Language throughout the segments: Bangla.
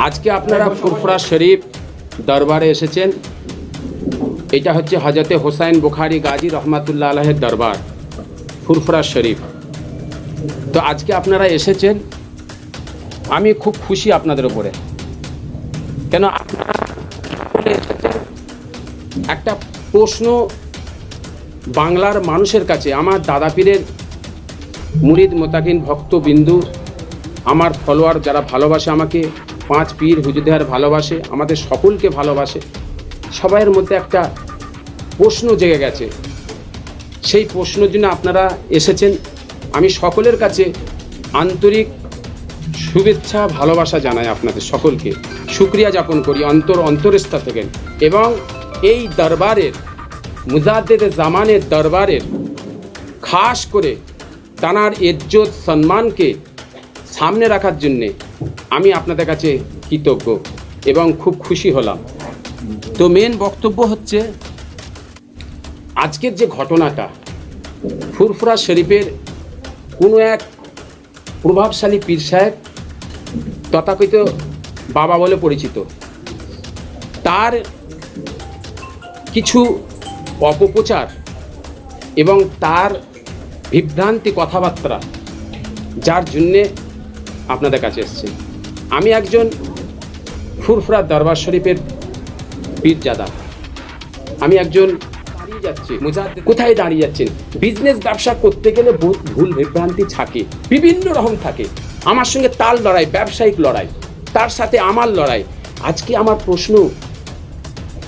আজকে আপনারা ফুরফুরা শরীফ দরবারে এসেছেন। এটা হচ্ছে হজরতে হোসাইন বুখারী গাজী রহমাতুল্লাহ আলাইহির দরবার ফুরফুরা শরীফ। তো আজকে আপনারা এসেছেন, আমি খুব খুশি আপনাদের উপরে। কেন আপনারা এসেছেন একটা প্রশ্ন বাংলার মানুষের কাছে, আমার দাদা পীরের মুরিদ মোতাকিন ভক্তবিন্দু, আমার ফলোয়ার যারা ভালোবাসে আমাকে, 5 পীর হুজুরদের ভালোবাসে, আমাদের সকলকে ভালোবাসে, সবাইয়ের মধ্যে একটা প্রশ্ন জেগে গেছে। সেই প্রশ্নের জন্য আপনারা এসেছেন। আমি সকলের কাছে আন্তরিক শুভেচ্ছা ভালোবাসা জানাই, আপনাদের সকলকে শুকরিয়া জ্ঞাপন করি অন্তরস্থল থেকে। এবং এই দরবারের মুজাদ্দেদে জামানের দরবারের খাস করে তানার ইজ্জত সম্মানকে সামনে রাখার জন্যে আমি আপনাদের কাছে কৃতজ্ঞ এবং খুব খুশি হলাম। তো মেন বক্তব্য হচ্ছে আজকের যে ঘটনাটা, ফুরফুরা শরীফের কোনো এক প্রভাবশালী পীর সাহেব, তথাকথিত বাবা বলে পরিচিত, তার কিছু অপপ্রচার এবং তার বিভ্রান্তি কথাবার্তা, যার জন্যে আপনাদের কাছে এসছে। আমি একজন ফুরফুরা দরবার শরীফের পীরজাদা, আমি একজন দাঁড়িয়ে যাচ্ছি কোথায় দাঁড়িয়ে যাচ্ছেন? বিজনেস ব্যবসা করতে গেলে বহুত ভুল বিভ্রান্তি থাকে, বিভিন্ন রকম থাকে। আমার সঙ্গে তাল লড়াই, ব্যবসায়িক লড়াই, তার সাথে আমার লড়াই। আজকে আমার প্রশ্ন,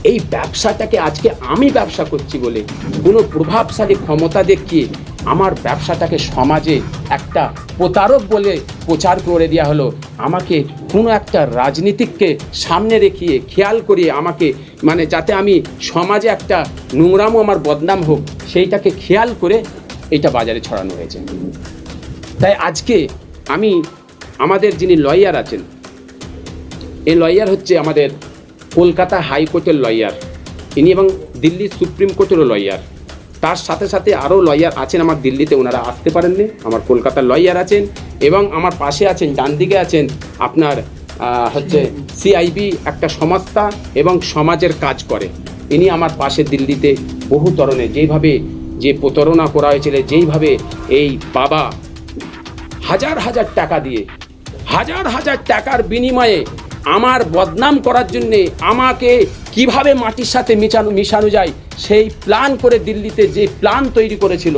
এই ব্যবসাটাকে আজকে আমি ব্যবসা করছি বলে কোনো প্রভাবশালী ক্ষমতা দেখিয়ে আমার ব্যবসাটাকে সমাজে একটা প্রতারক বলে প্রচার করে দেওয়া হলো। আমাকে কোনো একটা রাজনীতিককে সামনে রেখিয়ে খেয়াল করিয়ে আমাকে, মানে যাতে আমি সমাজে একটা নোংরামো আমার বদনাম হোক, সেইটাকে খেয়াল করে এটা বাজারে ছড়ানো হয়েছে। তাই আজকে আমি, আমাদের যিনি লয়ার আছেন, এই লয়ার হচ্ছে আমাদের কলকাতা হাইকোর্টের লয়ার ইনি, এবং দিল্লি সুপ্রিম কোর্টেরও লয়ার। তার সাথে সাথে আরও লয়ার আছেন আমার দিল্লিতে, ওনারা আসতে পারেননি। আমার কলকাতার লয়ার আছেন এবং আমার পাশে আছেন, ডান দিকে আছেন আপনার হচ্ছে সিআইবি একটা সংস্থা এবং সমাজের কাজ করে। ইনি আমার পাশে দিল্লিতে বহু ধরনের যেইভাবে যে প্রতারণা করা হয়েছিল, যেইভাবে এই বাবা হাজার হাজার টাকা দিয়ে, হাজার হাজার টাকার বিনিময়ে আমার বদনাম করার জন্যে আমাকে কিভাবে মাটির সাথে মিশানো যায় সেই প্ল্যান করে দিল্লিতে যে প্ল্যান তৈরি করেছিল,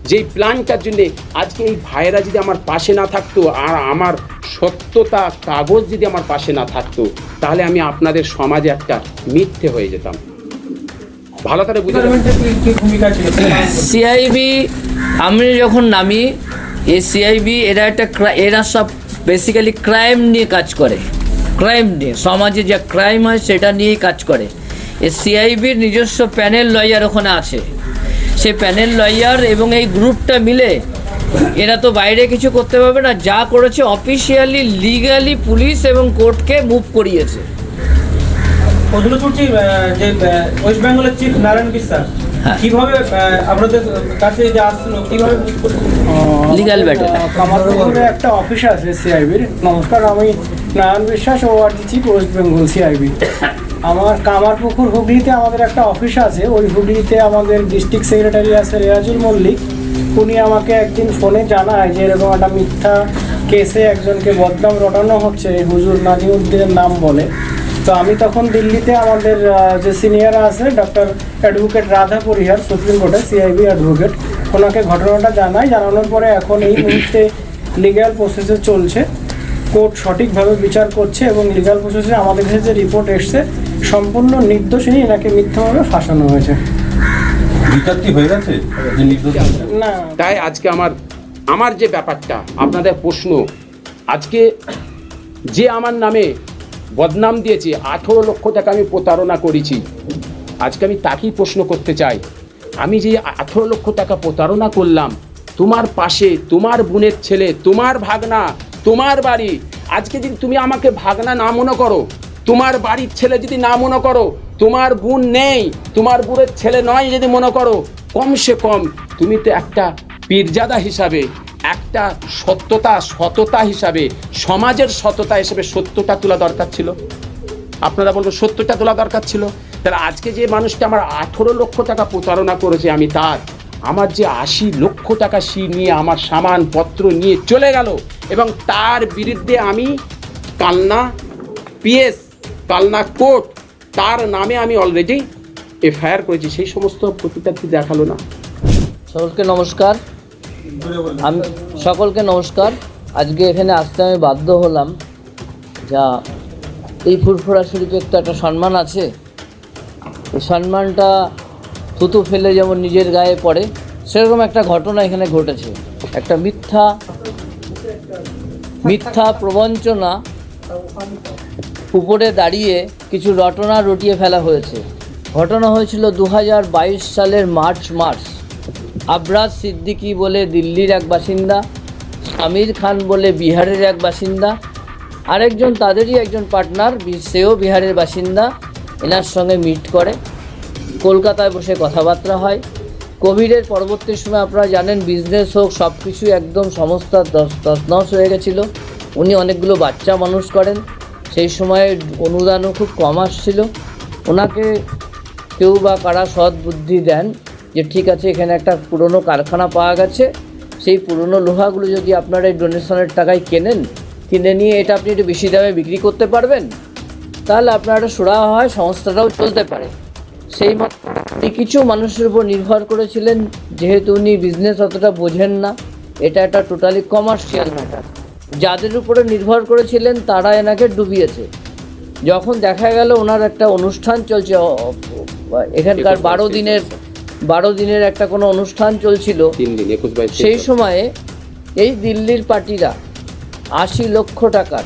যেই প্ল্যানটার জন্যে আজকে এই ভাইয়েরা যদি আমার পাশে না থাকতো, আর আমার সত্যতা কাগজ যদি আমার পাশে না থাকতো, তাহলে আমি আপনাদের সমাজে একটা মিথ্যে হয়ে যেতাম। ভালো করে বুঝতে সিআইবি আমি যখন নামি, এই সিআইবি এরা সব বেসিক্যালি ক্রাইম নিয়ে কাজ করে, ক্রাইম নিয়ে, সমাজে যা ক্রাইম হয় সেটা নিয়েই কাজ করে। এই সিআইবির নিজস্ব প্যানেল লয়ার ওখানে আছে, সেই প্যানেল লয়ার এবং এই গ্রুপটা মিলে এরা তো বাইরে কিছু করতে পারবে না, যা করেছে অফিসিয়ালি লিগালি পুলিশ এবং কোর্টকে মুভ করিয়েছে। যে ওয়েস্ট বেঙ্গলের চিফ নারায়ণ বিশ্বাস কিভাবে আপনাদের কাছে যে আসলো, কিভাবে লিগ্যাল ব্যাটেল কামারপুকুরে একটা অফিস আছে সিআইবির। নমস্কার, আমি নারায়ণ বিশ্বাস, ও আর চিফ ওয়েস্ট বেঙ্গল সিআইবি। আমার কামারপুকুর হুগলিতে আমাদের একটা অফিস আছে। ওই হুগলিতে আমাদের ডিস্ট্রিক্ট সেক্রেটারি আছে রেয়াজুল মল্লিক। উনি আমাকে একদিন ফোনে জানায় যে এরকম একটা মিথ্যা কেসে একজনকে বদনাম রটানো হচ্ছে, হুজুর নাজিমউদ্দিনের নাম বলে। তো আমি তখন দিল্লিতে আমাদের যে সিনিয়র আছে ডক্টর অ্যাডভোকেট রাধা পরিহার, সুপ্রিম কোর্টের সিআইবি অ্যাডভোকেট, ওনাকে ঘটনাটা জানানোর পরে এখন এই মুহূর্তে লিগ্যাল প্রসেসে চলছে। কোর্ট সঠিকভাবে বিচার করছে এবং লিগ্যাল প্রসেসে আমাদের কাছে যে রিপোর্ট এসছে সম্পূর্ণ নির্দোষী, এনাকে মিথ্যাভাবে ফাঁসানো হয়েছে। না, তাই আজকে আমার যে ব্যাপারটা, আপনাদের প্রশ্ন, আজকে যে আমার নামে বদনাম দিয়েছে, 18 লক্ষ টাকা আমি প্রতারণা করেছি, আজকে আমি তাকেই প্রশ্ন করতে চাই, আমি যে 18 লক্ষ টাকা প্রতারণা করলাম, তোমার পাশে তোমার বোনের ছেলে, তোমার ভাগনা, তোমার বাড়ি, আজকে যদি তুমি আমাকে ভাগনা না মনে করো, তোমার বাড়ির ছেলে যদি না মনে করো, তোমার বোন নেই, তোমার বোনের ছেলে নয় যদি মনে করো, কমসে কম তুমি তো একটা পীরজাদা হিসাবে একটা সততা হিসাবে, সমাজের সততা হিসাবে সত্যটা তোলা দরকার ছিল। আপনারা বলবো সত্যটা তোলা দরকার ছিল। তাহলে আজকে যে মানুষটা আমার 18 লক্ষ টাকা প্রতারণা করেছে, আমি আমার যে 80 লক্ষ টাকা নিয়ে আমার সামানপত্র নিয়ে চলে গেল, এবং তার বিরুদ্ধে আমি কালনা পিএস, কালনা কোর্ট, তার নামে আমি অলরেডি এফআইআর করেছি, সেই সমস্ত প্রতিকারটি দেখালো না। সকলকে নমস্কার। আজকে এখানে আসতে আমি বাধ্য হলাম, যা এই ফুরফুরা শরীফের তো একটা সম্মান আছে, এই সম্মানটা থুতু ফেলে যেমন নিজের গায়ে পড়ে, সেরকম একটা ঘটনা এখানে ঘটেছে। একটা মিথ্যা প্রবঞ্চনা উপরে দাঁড়িয়ে কিছু রটনা রটিয়ে ফেলা হয়েছে। ঘটনা হয়েছিল 2022 সালের মার্চ মাস। আবরাজ সিদ্দিকী বলে দিল্লির এক বাসিন্দা, আমির খান বলে বিহারের এক বাসিন্দা, আরেকজন তাদেরই একজন পার্টনার, সেও বিহারের বাসিন্দা, এনার সঙ্গে মিট করে কলকাতায় বসে কথাবার্তা হয়। কোভিডের পরবর্তী সময় আপনারা জানেন বিজনেস হোক সব কিছু একদম সমস্ত তছনছ হয়ে গেছিলো। উনি অনেকগুলো বাচ্চা মানুষ করেন, সেই সময়ে অনুদানও খুব কম আসছিল। ওনাকে কেউ বা কারা সৎ বুদ্ধি দেন যে ঠিক আছে, এখানে একটা পুরনো কারখানা পাওয়া গেছে, সেই পুরনো লোহাগুলো যদি আপনারা এই ডোনেশনের টাকায় কিনে নিয়ে এটা আপনি একটু বেশি দামে বিক্রি করতে পারবেন, তাহলে আপনার একটা সুরাহা হয়, সংস্থাটাও চলতে পারে। সেই মতো কিছু মানুষের উপর নির্ভর করেছিলেন, যেহেতু উনি বিজনেস অতটা বোঝেন না, এটা একটা টোটালি কমার্শিয়াল ম্যাটার। যাদের উপরে নির্ভর করেছিলেন তারা এনাকে ডুবিয়েছে। যখন দেখা গেল ওনার একটা অনুষ্ঠান চলছে, এখানকার 12 দিনের একটা কোনো অনুষ্ঠান চলছিল, সেই সময়ে এই দিল্লির পার্টিরা 80 লক্ষ টাকার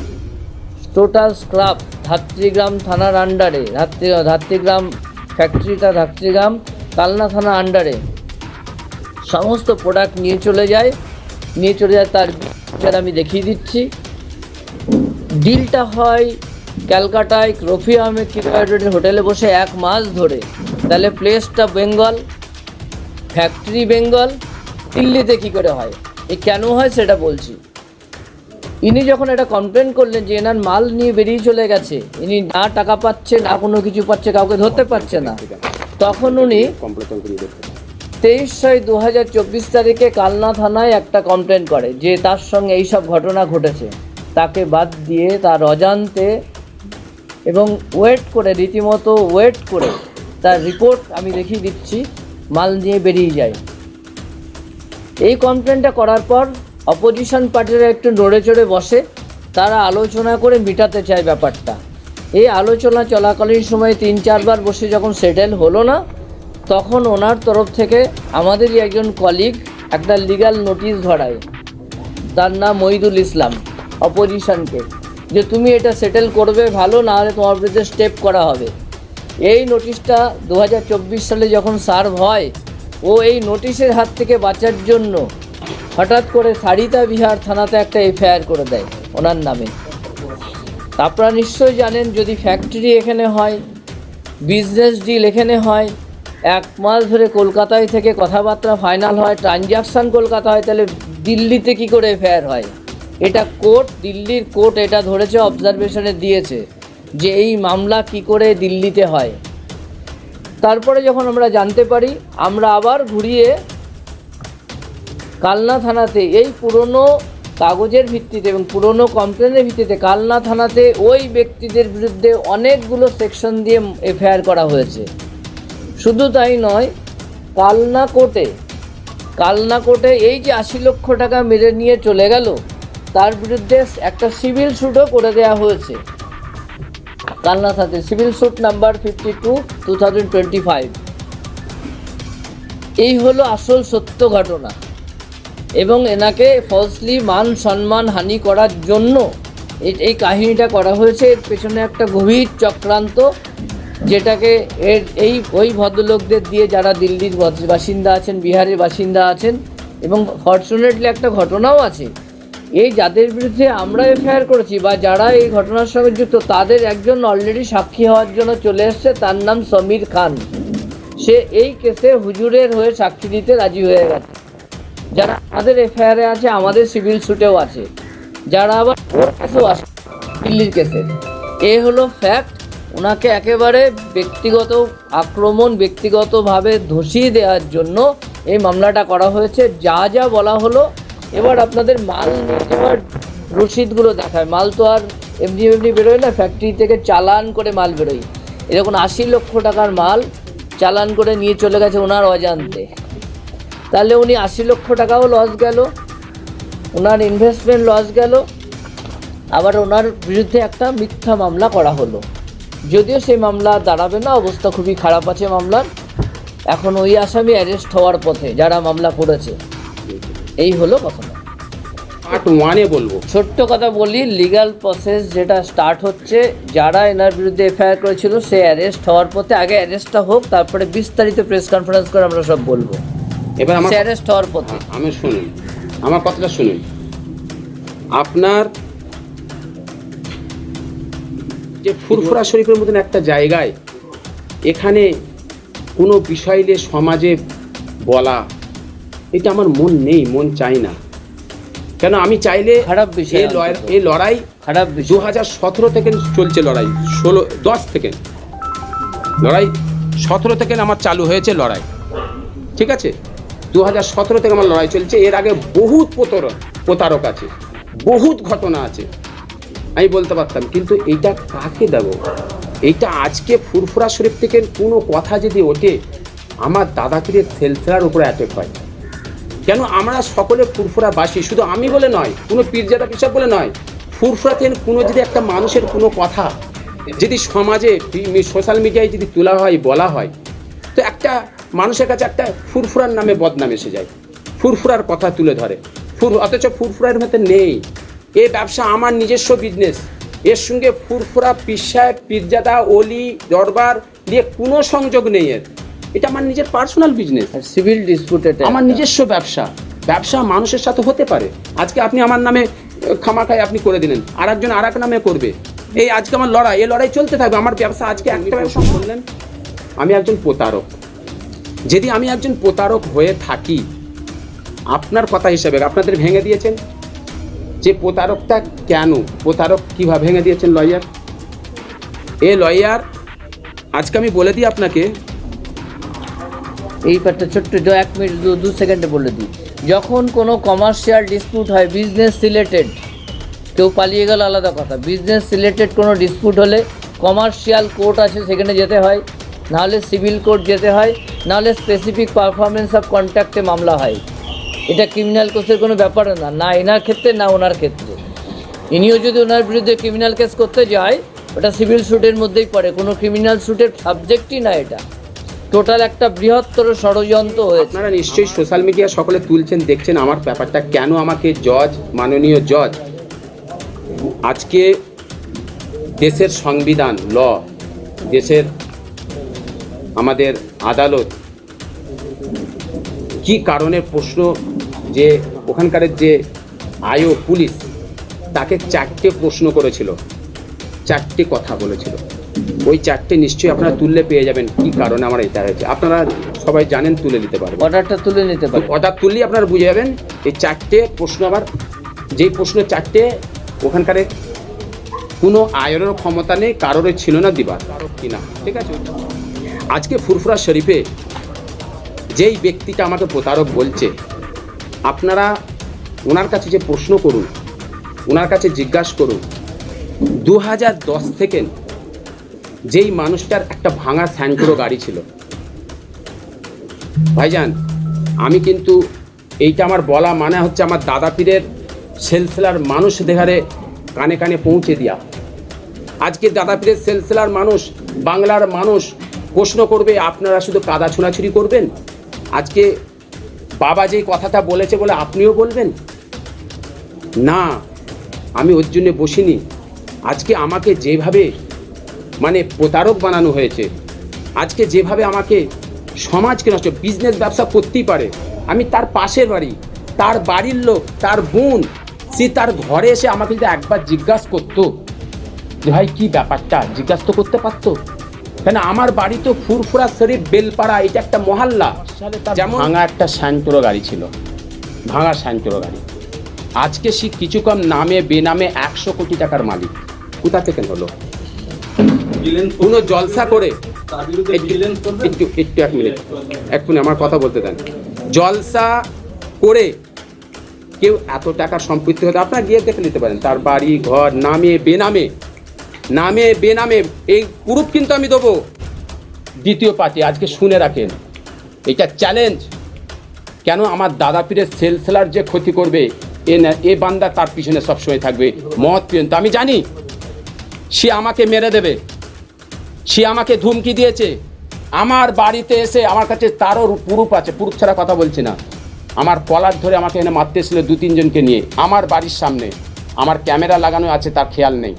টোটাল স্ক্রাপ ধাত্রীগ্রাম থানার আন্ডারে, ধাত্রীগ্রাম ফ্যাক্টরিটা ধাত্রীগ্রাম কালনা থানা আন্ডারে সমস্ত প্রোডাক্ট নিয়ে চলে যায়। তার আমি দেখিয়ে দিচ্ছি। ডিলটা হয় ক্যালকাটায় রফি আহমেদ কিউআইডের হোটেলে বসে 1 মাস ধরে। তাহলে প্লেসটা বেঙ্গল, ফ্যাক্টরি বেঙ্গল, দিল্লিতে কী করে হয়, কেন হয় সেটা বলছি। ইনি যখন এটা কমপ্লেন করলেন যে এনার মাল নিয়ে বেরিয়ে চলে গেছে, ইনি না টাকা পাচ্ছে না কোনো কিছু পাচ্ছে, কাউকে ধরতে পারছে না, তখন উনি 23/6/2024 তারিখে কালনা থানায় একটা কমপ্লেন করে যে তার সঙ্গে এইসব ঘটনা ঘটেছে। তাকে বাদ দিয়ে তার অজান্তে এবং রীতিমতো ওয়েট করে তার রিপোর্ট আমি দেখিয়ে দিচ্ছি, মাল নিয়ে বেরিয়ে যায়। এই কমপ্লেনটা করার পর অপোজিশন পার্টিরা একটু নড়ে চড়ে বসে, তারা আলোচনা করে মিটাতে চায় ব্যাপারটা। এই আলোচনা চলাকালীন সময় 3-4 বার বসে যখন সেটেল হলো না, তখন ওনার তরফ থেকে আমাদেরই একজন কলিগ একটা লিগ্যাল নোটিশ ধরায়, তার নাম মহিদুল ইসলাম, অপোজিশনকে, যে তুমি এটা সেটেল করবে ভালো, না হলে তোমার বিরুদ্ধে স্টেপ করা হবে। এই নোটিশটা 2024 সালে যখন সার্ভ হয়, ও এই নোটিশের হাত থেকে বাঁচার জন্য হঠাৎ করে সারিতা বিহার থানাতে একটা এফআইআর করে দেয় ওনার নামে। আপনারা নিশ্চয়ই জানেন, যদি ফ্যাক্টরি এখানে হয়, বিজনেস ডিল এখানে হয়, 1 মাস ধরে কলকাতায় থেকে কথাবার্তা ফাইনাল হয়, ট্রানজাকশান কলকাতা হয়, তাহলে দিল্লিতে কি করে এফআইআর হয়? এটা কোর্ট, দিল্লির কোর্ট এটা ধরেছে, অবজারভেশনে দিয়েছে যে এই মামলা কি করে দিল্লিতে হয়। তারপরে যখন আমরা জানতে পারি, আমরা আবার ঘুরিয়ে কালনা থানাতে এই পুরনো কাগজের ভিত্তিতে এবং পুরনো কমপ্লেনের ভিত্তিতে কালনা থানাতে ওই ব্যক্তিদের বিরুদ্ধে অনেকগুলো সেকশন দিয়ে এফআইআর করা হয়েছে। শুধু তাই নয়, কালনা কোর্টে এই যে 80 লক্ষ টাকা মেরে নিয়ে চলে গেল, তার বিরুদ্ধে একটা সিভিল স্যুটও করে দেওয়া হয়েছে কালনা থানাতে, সিভিল স্যুট নাম্বার 52/2025। এই হলো আসল সত্য ঘটনা। এবং এনাকে ফলসলি মান সম্মান হানি করার জন্য এই কাহিনীটা করা হয়েছে। এর পেছনে একটা গভীর চক্রান্ত, যেটাকে ওই ভদ্রলোকদের দিয়ে, যারা দিল্লির বাসিন্দা আছেন, বিহারের বাসিন্দা আছেন। এবং ফর্চুনেটলি একটা ঘটনাও আছে, এই যাদের বিরুদ্ধে আমরা এফআইআর করেছি বা যারা এই ঘটনার সঙ্গে যুক্ত, তাদের একজন অলরেডি সাক্ষী হওয়ার জন্য চলে এসছে, তার নাম সমীর খান। সে এই কেসে হুজুরের হয়ে সাক্ষী দিতে রাজি হয়ে গেছে। যারা আমাদের এফআইআরে আছে, আমাদের সিভিল স্যুটেও আছে, যারা আবার ওর কেসেও আছে, দিল্লির কেসের। এ হলো ফ্যাক্ট। ওনাকে একেবারে ব্যক্তিগত আক্রমণ, ব্যক্তিগতভাবে ধসিয়ে দেওয়ার জন্য এই মামলাটা করা হয়েছে। যা যা বলা হলো, এবার আপনাদের মাল নিয়ে যাওয়ার রসিদগুলো দেখায়। মাল তো আর এমনি এমনি বেরোয় না, ফ্যাক্টরি থেকে চালান করে মাল বেরোয়। এরকম 80 লক্ষ টাকার মাল চালান করে নিয়ে চলে গেছে ওনার অজান্তে। তাহলে উনি 80 লক্ষ টাকাও লস গেল, ওনার ইনভেস্টমেন্ট লস গেল, আবার ওনার বিরুদ্ধে একটা মিথ্যা মামলা করা হলো। যদিও সেই মামলা দাঁড়াবে না, অবস্থা খুবই খারাপ আছে মামলার। এখন ওই আসামি অ্যারেস্ট হওয়ার পথে, যারা মামলা করেছে। এই হলো কথা। পার্ট 1-এ বলবো, ছোট্ট কথা বলি, লিগ্যাল প্রসেস যেটা স্টার্ট হচ্ছে, যারা এনার বিরুদ্ধে এফআইআর করেছিল সে অ্যারেস্ট হওয়ার পথে। আগে অ্যারেস্টটা হোক, তারপরে বিস্তারিত প্রেস কনফারেন্স করে আমরা সব বলবো। এবার আমার সে অ্যারেস্ট হওয়ার পথে। আমি শুনুন, আমার কথাটা শুনুন। আপনার যে ফুরফুরা শরীফের মতন একটা জায়গায় এখানে কোনো বিষয় নিয়ে সমাজে বলা, এটা আমার মন নেই, মন চাই না। কেন আমি চাইলে খারাপ বিষয়, এই লড়াই খারাপ বিষয়। 2017 থেকে চলছে লড়াই, 10 থেকে লড়াই, 17 থেকে আমার চালু হয়েছে লড়াই, ঠিক আছে? 2017 থেকে আমার লড়াই চলছে। এর আগে বহুত প্রতারক আছে, বহুত ঘটনা আছে, আমি বলতে পারতাম। কিন্তু এইটা কাকে দেব? এইটা আজকে ফুরফুরা শরীফ থেকে কোনো কথা যদি ওঠে, আমার দাদাগিরির সেলসেলার উপরে অ্যাটাক হয়। কেন? আমরা সকলে ফুরফুরাবাসী, শুধু আমি বলে নয়, কোনো পীরজাদা পিসাব বলে নয়, ফুরফুরা থেকে কোনো যদি একটা মানুষের কোনো কথা যদি সমাজে সোশ্যাল মিডিয়ায় যদি তোলা হয়, বলা হয়, তো একটা মানুষের কাছে একটা ফুরফুরার নামে বদনাম এসে যায়, ফুরফুরার কথা তুলে ধরে। অথচ ফুরফুরার মধ্যে নেই। এই ব্যবসা আমার নিজস্ব বিজনেস, এর সঙ্গে ফুরফুরা পীর সাহেব, পীরজাদা, অলি, দরবার দিয়ে কোনো সংযোগ নেই। এটা আমার নিজের পার্সোনাল বিজনেস, সিভিল ডিসপুটেড, আমার নিজস্ব ব্যবসা মানুষের সাথে হতে পারে। আজকে আপনি আমার নামে খামাখায় আপনি করে দিলেন, আর একজন আর এক নামে করবে। এই আজকে আমার লড়াই, এই লড়াই চলতে থাকবে। আমার ব্যবসা আজকে একটা ব্যবসা করলেন, আমি একজন প্রতারক। যদি আমি একজন প্রতারক হয়ে থাকি, আপনার কথা হিসাবে আপনাদের ভেঙে দিয়েছেন যে প্রতারকটা কেন, প্রতারক কীভাবে ভেঙে দিয়েছেন লয়ার। এই লয়ার আজকে আমি বলে দিই আপনাকে, এই পার্টটা ছোট্ট 1 মিনিট 2 সেকেন্ডে বলে দিই। যখন কোনো কমার্শিয়াল ডিসপিউট হয়, বিজনেস রিলেটেড, কেউ পালিয়ে গেল আলাদা কথা, বিজনেস রিলেটেড কোনো ডিসপিউট হলে কমার্শিয়াল কোর্ট আছে, সেখানে যেতে হয়, নাহলে সিভিল কোর্ট যেতে হয়, নাহলে স্পেসিফিক পারফরমেন্স অফ কন্ট্রাক্টে মামলা হয়। এটা ক্রিমিনাল কেসের কোনো ব্যাপার না, না এনার ক্ষেত্রে না ওনার ক্ষেত্রে। ইনিও যদি ওনার বিরুদ্ধে ক্রিমিনাল কেস করতে যায়, ওটা সিভিল স্যুটের মধ্যেই পড়ে, কোনো ক্রিমিনাল স্যুটের সাবজেক্টই না। এটা টোটাল একটা বৃহত্তর ষড়যন্ত্র হয়েছে। আপনারা নিশ্চয়ই সোশ্যাল মিডিয়া সকলে তুলছেন, দেখছেন আমার ব্যাপারটা। কেন আমাকে জজ, মাননীয় জজ, আজকে দেশের সংবিধান, দেশের আমাদের আদালত কি কারণে প্রশ্ন, যে ওখানকার যে আইও পুলিশ তাকে 4টে প্রশ্ন করেছিল, 4টে কথা বলেছিল। ওই 4টে নিশ্চয়ই আপনারা তুললে পেয়ে যাবেন কি কারণে আমার এটা হয়েছে। আপনারা সবাই জানেন, তুলে নিতে পারবেন, অর্ডারটা তুলে নিতে পারবেন। অর্ডার তুললেই আপনারা বুঝে যাবেন এই 4টে প্রশ্ন। আবার যেই প্রশ্ন 4টে, ওখানকার কোনো আয়েরও ক্ষমতা নেই, কারোর ছিল না দিবার কিনা, ঠিক আছে? আজকে ফুরফুরা শরীফে যেই ব্যক্তিটা আমাকে প্রতারক বলছে, আপনারা ওনার কাছে যে প্রশ্ন করুন, ওনার কাছে জিজ্ঞাসা করুন, 2010 থেকে যেই মানুষটার একটা ভাঙা স্যান্ট্রো গাড়ি ছিল। ভাইজান, আমি কিন্তু এইটা আমার বলা মানে হচ্ছে আমার দাদা পীরের সেলসেলার মানুষ দেখারে কানে কানে পৌঁছে দিয়া। আজকে দাদা পীরের সেলসেলার মানুষ, বাংলার মানুষ প্রশ্ন করবে, আপনারা শুধু কাদা ছোঁড়াছুড়ি করবেন? আজকে বাবা যেই কথাটা বলেছে বলে আপনিও বলবেন না? আমি ওর জন্যে বসিনি। আজকে আমাকে যেভাবে মানে প্রতারক বানানো হয়েছে, আজকে যেভাবে আমাকে সমাজকে নষ্ট, বিজনেস ব্যবসা করতেই পারে, আমি তার পাশের বাড়ি, তার বাড়ির লোক, তার বোন, সে তার ঘরে এসে আমাকে যদি একবার জিজ্ঞাসা করতো যে ভাই কী ব্যাপারটা, জিজ্ঞাসা তো করতে পারতো। কেন? আমার বাড়ি তো ফুরফুরা শরীফ বেলপাড়া, এটা একটা মহল্লা। যেমন ভাঙা একটা স্যান্ট্রো গাড়ি ছিল, ভাঙা স্যান্টোরো গাড়ি। আজকে সে কিছু কম নামে বেনামে 100 কোটি টাকার মালিক। কোথা থেকে হলো? কোনো জলসা করে একটু 1 মিনিট এক্ষুনি আমার কথা বলতে দেন। জলসা করে কেউ এত টাকার সম্পত্তি হতে, আপনারা গিয়ে দেখে নিতে পারেন তার বাড়ি ঘর নামে বেনামে। এই প্রুফ কিন্তু আমি দেবো দ্বিতীয় পার্টি। আজকে শুনে রাখেন, এটা চ্যালেঞ্জ। কেন আমার দাদা পীরের সেলসেলার যে ক্ষতি করবে এ বান্দা তার পিছনে সবসময় থাকবে মত পর্যন্ত। আমি জানি সে আমাকে মেরে দেবে, সে আমাকে ধুমকি দিয়েছে। আমার বাড়িতে এসে আমার কাছে তারও প্রুফ আছে, প্রুফ ছাড়া কথা বলছি না। আমার কলার ধরে আমাকে এখানে মারতে এসেছিল 2-3 জনকে নিয়ে আমার বাড়ির সামনে। আমার ক্যামেরা লাগানো আছে, তার খেয়াল নেই,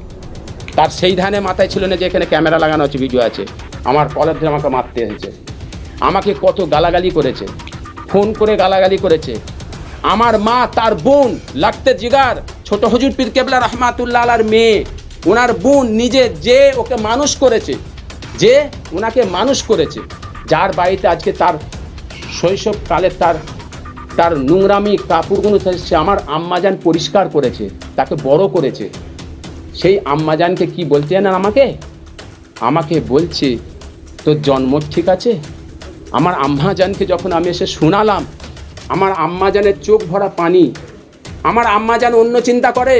তার সেই ধানে মাথায় ছিল না যে এখানে ক্যামেরা লাগানো আছে, ভিডিও আছে। আমার কলার ধরে আমাকে মারতে এসেছে, আমাকে কত গালাগালি করেছে, ফোন করে গালাগালি করেছে। আমার মা, তার বোন লাগতে জিগার ছোট হুজুর পীর কেবলা রহমাতুল্লাহ আলার মেয়ে, ওনার বোন নিজে যে ওকে মানুষ করেছে, যে ওনাকে মানুষ করেছে, যার বাড়িতে আজকে তার শৈশবকালে তার নোংরামি কাপড়গুলো সে আমার আম্মাজান পরিষ্কার করেছে, তাকে বড় করেছে। সেই আম্মাজানকে কি বলতে জানেন আমাকে বলছে তোর জন্ম ঠিক আছে। আমার আম্মাজানকে যখন আমি এসে শোনালাম, আমার আম্মাজানের চোখ ভরা পানি। আমার আম্মাজান অন্য চিন্তা করে,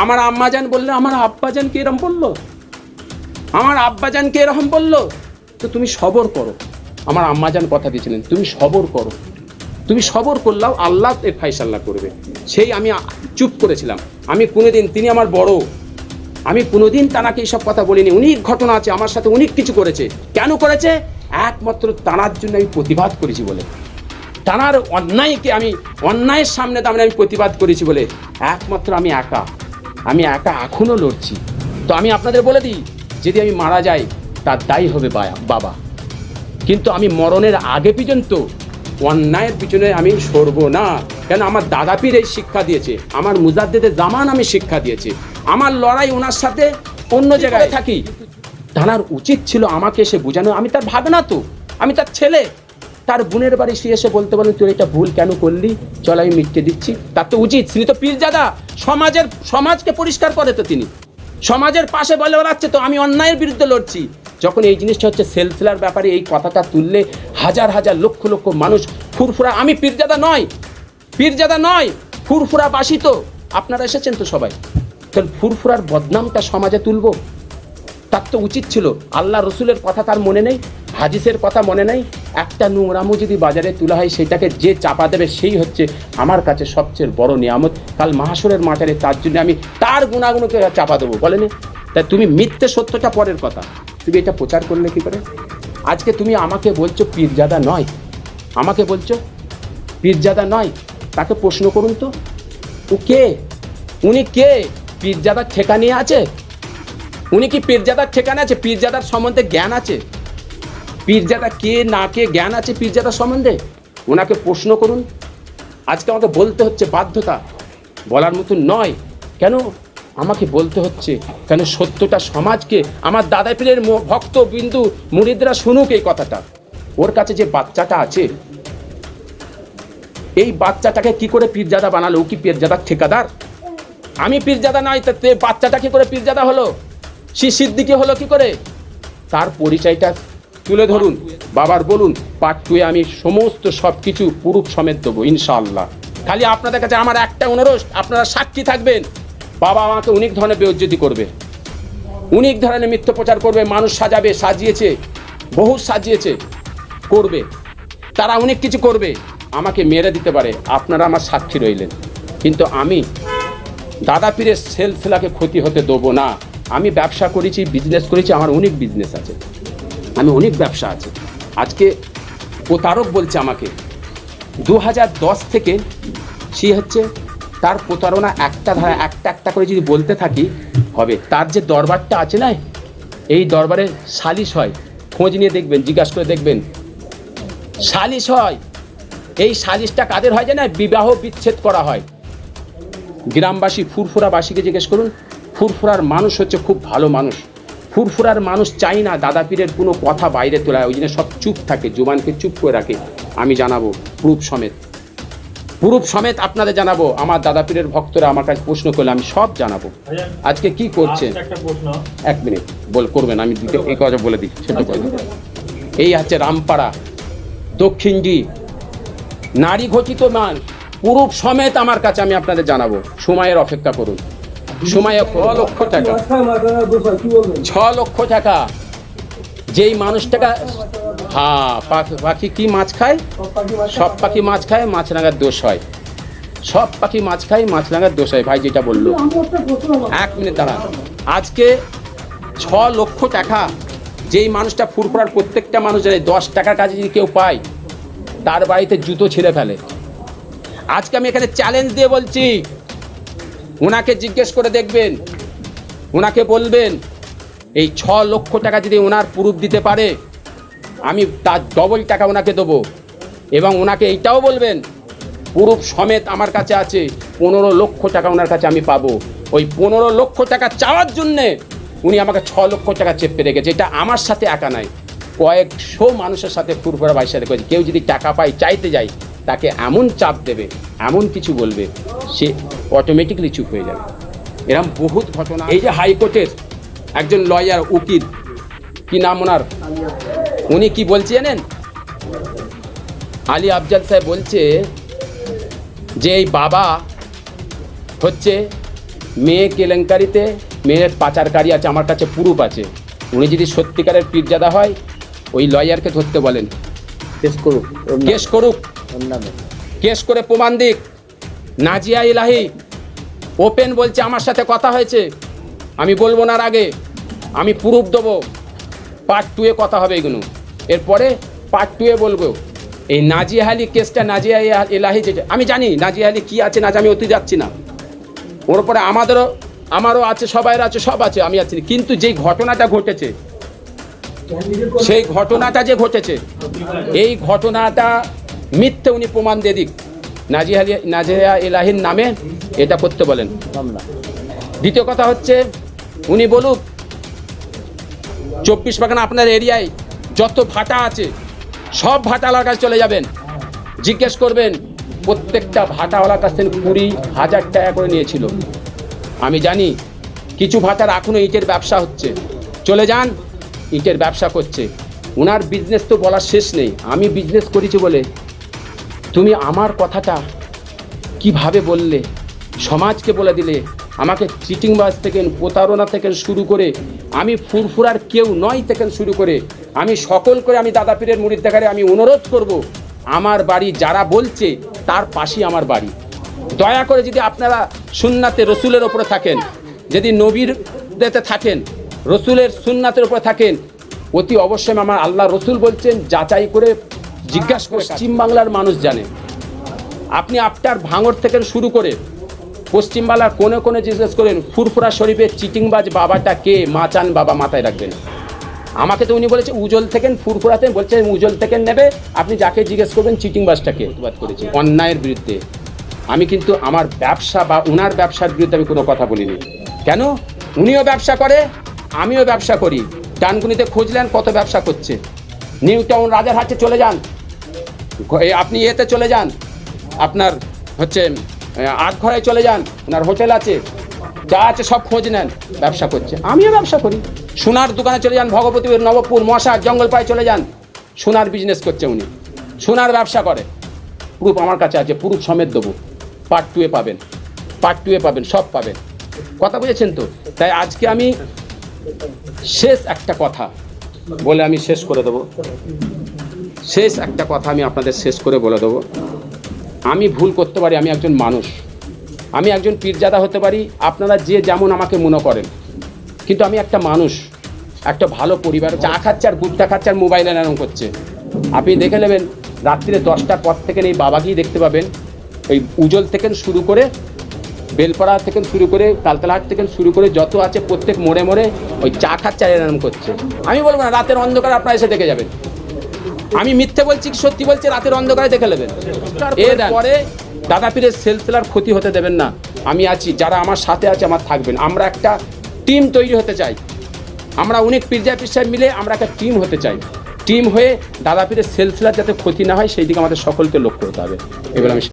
আমার আম্মাজান বললে আমার আব্বাজানকে এরকম বললো, আমার আব্বাজানকে এরকম বললো। তো তুমি সবর করো। আমার আম্মাজান কথা দিয়েছিলেন তুমি সবর করো, তুমি সবর করলেও আল্লাহ এর ফায়সাল্লা করবে। সেই আমি চুপ করেছিলাম। আমি কোনোদিন, তিনি আমার বড়, আমি কোনোদিন তানাকে এইসব কথা বলিনি। অনেক ঘটনা আছে, আমার সাথে অনেক কিছু করেছে। কেন করেছে? একমাত্র তানার জন্য আমি প্রতিবাদ করেছি বলে, তানার অন্যায়কে আমি অন্যায়ের সামনে দাঁড়িয়ে আমি প্রতিবাদ করেছি বলে একমাত্র আমি একা এখনও লড়ছি। তো আমি আপনাদের বলে দিই, যদি আমি মারা যাই তার দায়ী হবে বাবা, কিন্তু আমি মরণের আগে পর্যন্ত অন্যায়ের পিছনে আমি সরব না। কেন আমার দাদা পীর এই শিক্ষা দিয়েছে, আমার মুজাদ্দেদে জামান আমি শিক্ষা দিয়েছে। আমার লড়াই ওনার সাথে অন্য জায়গায় থাকি। তার উচিত ছিল আমাকে এসে বোঝানো, আমি তার ভাগনা, তো আমি তার ছেলে। তার বোনের বাড়ি সে এসে বলতে পারেন তুই এটা ভুল কেন করলি, চল আমি মিটকে দিচ্ছি। তার তো উচিত, তিনি তো পীরজাদা, সমাজকে পরিষ্কার করে, তো তিনি সমাজের পাশে বলে বেড়াচ্ছে তো আমি অন্যায়ের বিরুদ্ধে লড়ছি। যখন এই জিনিসটা হচ্ছে সেলসেলার ব্যাপারে এই কথাটা তুললে হাজার হাজার লক্ষ লক্ষ মানুষ ফুরফুরা, আমি পীরজাদা নয় ফুরফুরা বাসী। তো আপনারা এসেছেন তো সবাই, তাহলে ফুরফুরার বদনামটা সমাজে তুলবো? তার তো উচিত ছিল। আল্লাহ রসুলের কথা তার মনে নেই, হাদিসের কথা মনে নেই। একটা নোংরামু যদি বাজারে তোলা হয়, সেটাকে যে চাপা দেবে সেই হচ্ছে আমার কাছে সবচেয়ে বড় নিয়ামত। কাল মাহাশরের মাঠে তার জন্য আমি তার গুণাগুণকে চাপা দেবো, বলেনি? তাই তুমি মিথ্যে সত্যটা পরের কথা, তুমি এটা প্রচার করলে কি করে? আজকে তুমি আমাকে বলছো পীরজাদা নয়, তাকে প্রশ্ন করুন তো ও কে, উনি কে? পীরজাদার ঠেকা নিয়ে আছে? উনি কি পীরজাদার ঠিকানা আছে? পীরজাদার সম্বন্ধে জ্ঞান আছে? পীরজাদা কে না কে জ্ঞান আছে পীরজাদার সম্বন্ধে? ওনাকে প্রশ্ন করুন। আজকে আমাকে বলতে হচ্ছে, বাধ্যতা, বলার মতো নয়। কেন আমাকে বলতে হচ্ছে? কেন সত্যটা সমাজকে, আমার দাদা পীরের ভক্ত বিন্দু মুরিদরা শুনুক এই কথাটা। ওর কাছে যে বাচ্চাটা আছে, এই বাচ্চাটাকে কি করে পীরজাদা বানালো? ও কি পীরজাদার ঠিকাদার? আমি পীরজাদা নয়, তা বাচ্চাটা কি করে পীরজাদা হলো? সিদ্দিকী হলো কি করে? তার পরিচয়টা তুলে ধরুন, বাবার বলুন। পার্ট 2 আমি সমস্ত সব কিছু পুরুষ সমেত দেবো ইনশাআল্লাহ। খালি আপনাদের কাছে আমার একটা অনুরোধ, আপনারা সাক্ষী থাকবেন। বাবা আমাকে অনেক ধরনের বেইজ্জতি করবে, অনেক ধরনের মিথ্যা প্রচার করবে, মানুষ সাজিয়েছে, বহু সাজিয়েছে, করবে, তারা অনেক কিছু করবে, আমাকে মেরে দিতে পারে। আপনারা আমার সাক্ষী রইলেন। কিন্তু আমি দাদা পীরের সেলসেলাকে ক্ষতি হতে দেবো না। আমি ব্যবসা করেছি, বিজনেস করেছি, আমার অনেক বিজনেস আছে, আমি অনেক ব্যবসা আছে। আজকে প্রতারক বলছে আমাকে 2010 থেকে, সে হচ্ছে তার প্রতারণা একটা ধারা একটা করে যদি বলতে থাকি হবে। তার যে দরবারটা আছে না, এই দরবারে সালিশ হয়, খোঁজ নিয়ে দেখবেন, জিজ্ঞাসা করে দেখবেন, সালিশ হয়। এই সালিশটা কাদের হয় জানেন? বিবাহ বিচ্ছেদ করা হয়। গ্রামবাসী ফুরফুরাবাসীকে জিজ্ঞেস করুন। ফুরফুরার মানুষ হচ্ছে খুব ভালো মানুষ। ফুরফুরার মানুষ চাই না দাদা পীরের কোনো কথা বাইরে তোলা, ওই জন্য সব চুপ থাকে, জুবানকে চুপ করে রাখে। আমি জানাবো প্রুফ সমেত। প্রুফ সমেত আপনাদের জানাবো। আমার দাদা পীরের ভক্তরা আমার কাছে প্রশ্ন করলে আমি সব জানাবো। আজকে কি করছেন, একটা প্রশ্ন। 1 মিনিট করবেন, আমি দুটো এই কথা বলে দিই, সেটা করে দিই। এই হচ্ছে রামপাড়া দক্ষিণডি নারী ঘটিত মান প্রুফ সমেত আমার কাছে, আমি আপনাদের জানাবো। সময়ের অপেক্ষা করুন। সময়ে 6 লক্ষ টাকা, 6 লক্ষ টাকা যেই মানুষটাকা, হ্যাঁ পাখি কি মাছ খায়, সব পাখি মাছ খায়, মাছ রাঙার দোষ হয়। সব পাখি মাছ খায়, মাছ রাঙার দোষ হয়, ভাই যেটা বললো। 1 মিনিট দাঁড়ান। আজকে 6 লক্ষ টাকা যেই মানুষটা ফুরফুরার প্রত্যেকটা মানুষ জানে, 10 টাকার কাজে যদি কেউ পায় তার বাড়িতে জুতো ছিঁড়ে ফেলে। আজকে আমি এখানে চ্যালেঞ্জ দিয়ে বলছি, ওনাকে জিজ্ঞেস করে দেখবেন, ওনাকে বলবেন এই 6 লক্ষ টাকা যদি ওনার প্রুফ দিতে পারে আমি তার ডবল টাকা ওনাকে দেবো। এবং ওনাকে এইটাও বলবেন প্রুফ সমেত আমার কাছে আছে 15 লক্ষ টাকা ওনার কাছে আমি পাবো। ওই 15 লক্ষ টাকা চাওয়ার জন্যে উনি আমাকে 6 লক্ষ টাকা চেপে রেখেছে। এটা আমার সাথে একা নাই, কয়েকশো মানুষের সাথে ফুরফুরা ভাইয়ের সাথে করেছে। কেউ যদি টাকা পায় চাইতে যায় তাকে এমন চাপ দেবে, এমন কিছু বলবে, সে অটোমেটিকলি চুপ হয়ে যাবে। এরকম বহুত ঘটনা। এই যে হাইকোর্টের একজন লয়ার, উকিল, কি নাম ওনার, উনি কি বলছে জানেন? আলী আফজাল সাহেব বলছে যে এই বাবা হচ্ছে মেয়ে কেলেঙ্কারিতে, মেয়ের পাচারকারী আছে, আমার কাছে প্রুফ আছে। উনি যদি সত্যিকারের পীরজাদা হয় ওই লয়ারকে ধরতে বলেন, কেস করুক, কেস করে প্রমাণ দিক। নাজিয়া ইলাহি ওপেন বলছে আমার সাথে কথা হয়েছে, আমি বলবো না আগে, আমি প্রুফ দেবো। পার্ট 2-এ কথা হবে এগুলো, এরপরে পার্ট 2-এ বলবো। এই নাজিয়া আলী কেসটা, নাজিয়া ইলাহি যেটা, আমি জানি নাজিয়া আলী কী আছে না আছে, আমি অতি যাচ্ছি না। ওর উপরে আমারও আছে, সবাইয়ের আছে, সব আছে, আমি আছি। কিন্তু যেই ঘটনাটা ঘটেছে, সেই ঘটনাটা যে ঘটেছে, এই ঘটনাটা মিথ্যে, উনি প্রমাণ দিয়ে দিক। নাজিয়া ইলাহির নামে এটা করতে বলেন। দ্বিতীয় কথা হচ্ছে উনি বলুক 24 পরগনা আপনার এরিয়ায় যত ভাটা আছে সব ভাটাওয়ালার কাছে চলে যাবেন, জিজ্ঞেস করবেন। প্রত্যেকটা ভাটাওয়ালার কাছ থেকে 20,000 টাকা করে নিয়েছিল। আমি জানি কিছু ভাটার এখনও ইটের ব্যবসা হচ্ছে, চলে যান, ইটের ব্যবসা করছে। ওনার বিজনেস তো বলার শেষ নেই। আমি বিজনেস করেছি বলে তুমি আমার কথাটা কিভাবে বললে, সমাজকে বলে দিলে। আমাকে চিটিংবাজ থেকে, প্রতারণা থেকে শুরু করে, আমি ফুরফুরার কেউ নয় থেকে শুরু করে, আমি সকল করে, আমি দাদা পীরের মুরিদ দেখারে আমি অনুরোধ করব, আমার বাড়ি যারা বলছে তার পাশেই আমার বাড়ি। দয়া করে যদি আপনারা সুন্নাতে রসুলের ওপরে থাকেন, যদি নবীর দেতে থাকেন, রসুলের সুন্নাতের উপরে থাকেন, অতি অবশ্যই আমার আল্লাহ রসুল বলছেন যাচাই করে জিজ্ঞাসা করে। পশ্চিমবাংলার মানুষ জানে, আপনি আপনার ভাঙড় থেকে শুরু করে পশ্চিমবাংলার কোনে কোনে জিজ্ঞেস করেন ফুরফুরা শরীফের চিটিংবাজ বাবাটা কে, মাচান বাবা, মাথায় রাখবেন। আমাকে তো উনি বলেছে উজল থেকে, ফুরফুরাতে বলছে উজল থেকে নেবে, আপনি যাকে জিজ্ঞেস করবেন চিটিংবাজটাকে প্রতিবাদ করেছি অন্যায়ের বিরুদ্ধে। আমি কিন্তু আমার ব্যবসা বা উনার ব্যবসার বিরুদ্ধে আমি কোনো কথা বলিনি। কেন? উনিও ব্যবসা করে, আমিও ব্যবসা করি। ডানকুনিতে খুঁজলেন কত ব্যবসা করছে। নিউ টাউন রাজারহাটে চলে যান, আপনি এতে চলে যান, আপনার হচ্ছে আটঘরায় চলে যান, ওনার হোটেল আছে, যা আছে সব খোঁজ নেন, ব্যবসা করছে। আমিও ব্যবসা করি। সোনার দোকানে চলে যান, ভগবতীপুর, নবপুর, মশা জঙ্গলপাড়ায় চলে যান, সোনার বিজনেস করছে উনি, সোনার ব্যবসা করে। প্রুফ আমার কাছে আছে, প্রুফ সমেত দেবো। পার্ট 2-এ পাবেন, পার্ট 2-এ পাবেন, সব পাবেন। কথা বুঝেছেন তো? তাই আজকে আমি শেষ একটা কথা বলে আমি শেষ করে দেবো। শেষ একটা কথা আমি আপনাদের শেষ করে বলে দেবো। আমি ভুল করতে পারি, আমি একজন মানুষ, আমি একজন পীরজাদা হতে পারি, আপনারা যে যেমন আমাকে মনে করেন, কিন্তু আমি একটা মানুষ, একটা ভালো পরিবার। চা খাচ্ছে আর গুটটা খাচ্ছে আর মোবাইলে এরকম করছে। আপনি দেখে নেবেন রাত্রিরে 10টার পর থেকে এই বাবাকেই দেখতে পাবেন, এই উজল থেকে শুরু করে, বেলপাড়া থেকে শুরু করে, তালতলাহাট থেকে শুরু করে যত আছে প্রত্যেক মোড়ে মোড়ে ওই চা খাচ্ছে আর এরকম করছে। আমি বলবো না রাতের অন্ধকার আপনারা এসে দেখে যাবেন। আমি মিথ্যে বলছি কি সত্যি বলছি, রাতের অন্ধকারে দেখে নেবেন। এরপরে দাদা পীরের সেলসেলার ক্ষতি হতে দেবেন না। আমি আছি, যারা আমার সাথে আছে আমার থাকবেন। আমরা একটা টিম তৈরি হতে চাই, আমরা অনেক পীরজা পীর সাহেব মিলে আমরা একটা টিম হতে চাই। টিম হয়ে দাদা পীরের সেলসেলার যাতে ক্ষতি না হয় সেই দিকে আমাদের সকলকে লক্ষ্য হতে হবে। এবার আমি